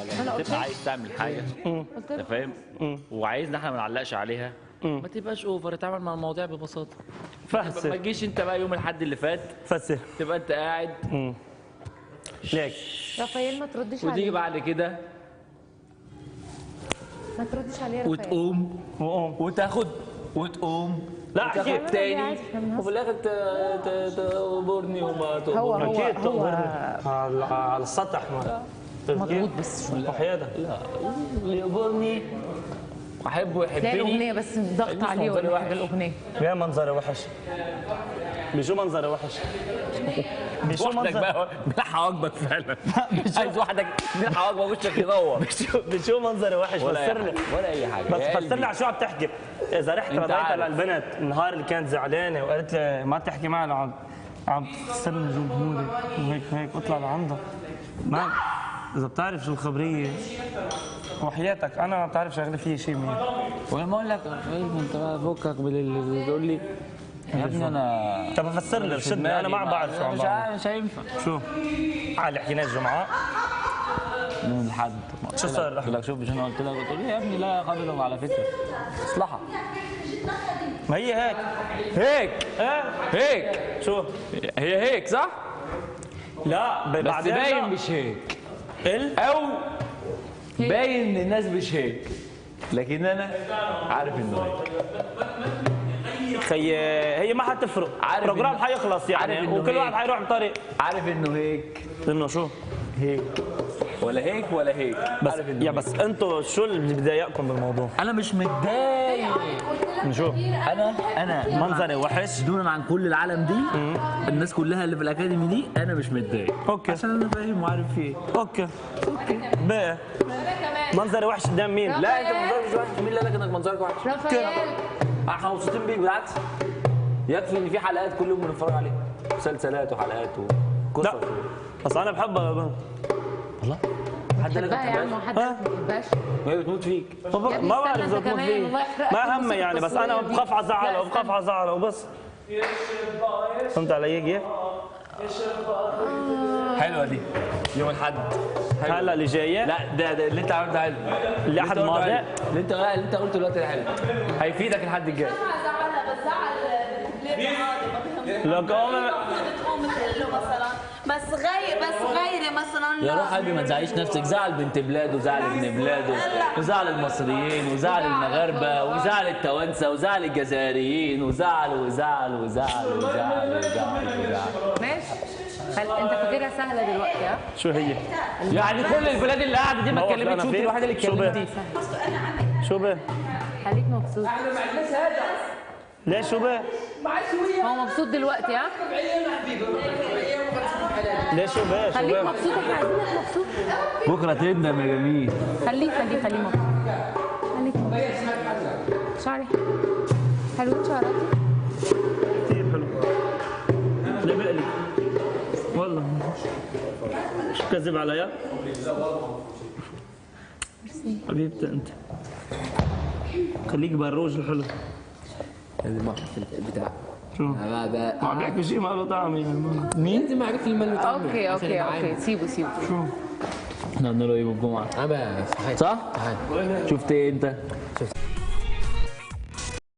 لما تبقى عايز تعمل حاجه قلت انت له فاهم وعايزنا احنا ما نعلقش عليها ما تبقاش اوفر، اتعامل مع المواضيع ببساطه. ما فهسه تجيش انت بقى يوم الاحد اللي فات فهسه تبقى انت قاعد ليك رافائيل ما تردش وتيجي عليه، بعد كده ما تردش عليه يا رافائيل. وتقوم وتاخد وتقوم لا وتاخد اكيد تاني وفي الاخر تقبرني وما تقبرني. هو اكيد تقبرني على السطح مضغوط بس شويه. وحياتك لا يقبرني واحبه تلاقي يحبني. الاغنيه بس ضغط عليه منظري ولا وحش. حاجه الاغنيه. يا منظري وحش بشو منظري وحش بشو وحدك منظر بقى ملحق واجبك فعلا. عايز وحدك ملحق واجبك وشك ينور. بشو منظري وحش فسر لي ولا اي حاجه بس يا فسر قلبي. لي على شو عم تحكي. اذا رحت أنت رضيتها عارف. للبنت النهار اللي كانت زعلانه وقالت لي ما تحكي معي عم تخسر لي جمهوري وهيك اطلع لعندها ما اذا بتعرف شو الخبريه وحياتك انا ما بتعرف شغله فيها شيء منيح. ولما اقول لك انت بقى فكك من اللي بتقول لي يا ابني انا طب فسر لي ارشدني انا ما عم بعرف شو عم بعمل. مش هينفع. شو على حكينا الجمعه من الحد شو صار؟ قلت لك شوف مش انا قلت لك قلت لي يا ابني لا قابلهم على فكره مصلحه. ما هي هيك هيك هيك شو هي هيك صح؟ لا بس بعدين باين لا. مش هيك ال او باين ان الناس مش هيك لكن انا عارف انه هيك. خي هي ما حتفرق عارف البروجرام إنه- حيخلص عارف يعني إنه وكل واحد هيك. حيروح بطريق عارف انه هيك انه شو هيك ولا هيك ولا هيك بس عارف إنه يا هيك. بس انتوا شو اللي بضايقكم بالموضوع؟ انا مش متضايق. من شو؟ انا منظري وحش دونا عن كل العالم دي الناس كلها اللي في الاكاديمي دي انا مش متضايق اوكي عشان انا فاهم وعارف في ايه. اوكي بقى منظري وحش قدام مين؟ لا انت منظرك مش وحش. مين اللي قال لك انك منظرك وحش؟ رافائيل احنا مبسوطين بيك بالعكس. يكفي ان في حلقات كل يوم بنتفرج عليها مسلسلات وحلقات وقصص. لا بس انا بحبها والله حد قال لك بقى يا عم ما حد ما بتحبهاش. هي بتموت فيك. ابني ما بعرف استنى اذا أنت بتموت كمان، فيه الله يحرقك ما من همي يعني بس انا التصوير دي. بخاف على زعله لا، وبخاف على زعله وبس فهمت علي يا حلوه دي يوم الاحد. هلا اللي جايه لا ده اللي انت عملته ده حلو. اللي أحد قلته الماضي؟ حلو. اللي انت قلته دلوقتي ده حلو هيفيدك الحد الجاي. لو قوم بس غيري مثلا يا روح قلبي ما تزعليش نفسك. زعل بنت بلاده وزعل ابن بلاده وزعل المصريين وزعل المغاربه وزعل التوانسه وزعل الجزائريين وزعل وزعل وزعل وزعل وزعل وزعل. ماشي انت فاكرها سهله دلوقتي ها؟ شو هي؟ يعني كل البلاد اللي قاعده دي ما هو اتكلمتش أنا وانت فين؟ الوحيده اللي شو بقى؟ اتكلمتي. شو بيه؟ خليك مبسوط. ليش شو بيه؟ هو مبسوط دلوقتي ها؟ ليش شو بيه؟ شو خليك بيه؟ مبسوط احنا عايزينك مبسوط. بكره تندم يا جميل. خليك مبسوط. خليك مبسوط. شعري حلوين شعراتي. كثير حلو ليه بقلي؟ والله شو كذب عليا؟ حبيبتي انت خليك بروج الحلو لازم اعرف البتاع شو؟ ما عم بيحكي شيء ما له طعم يعني مين لازم اعرف المال بتاعه اوكي سيبه شو؟ احنا بنقول ايه بالجمعه انا صحيح صح؟ تعال شفت ايه انت؟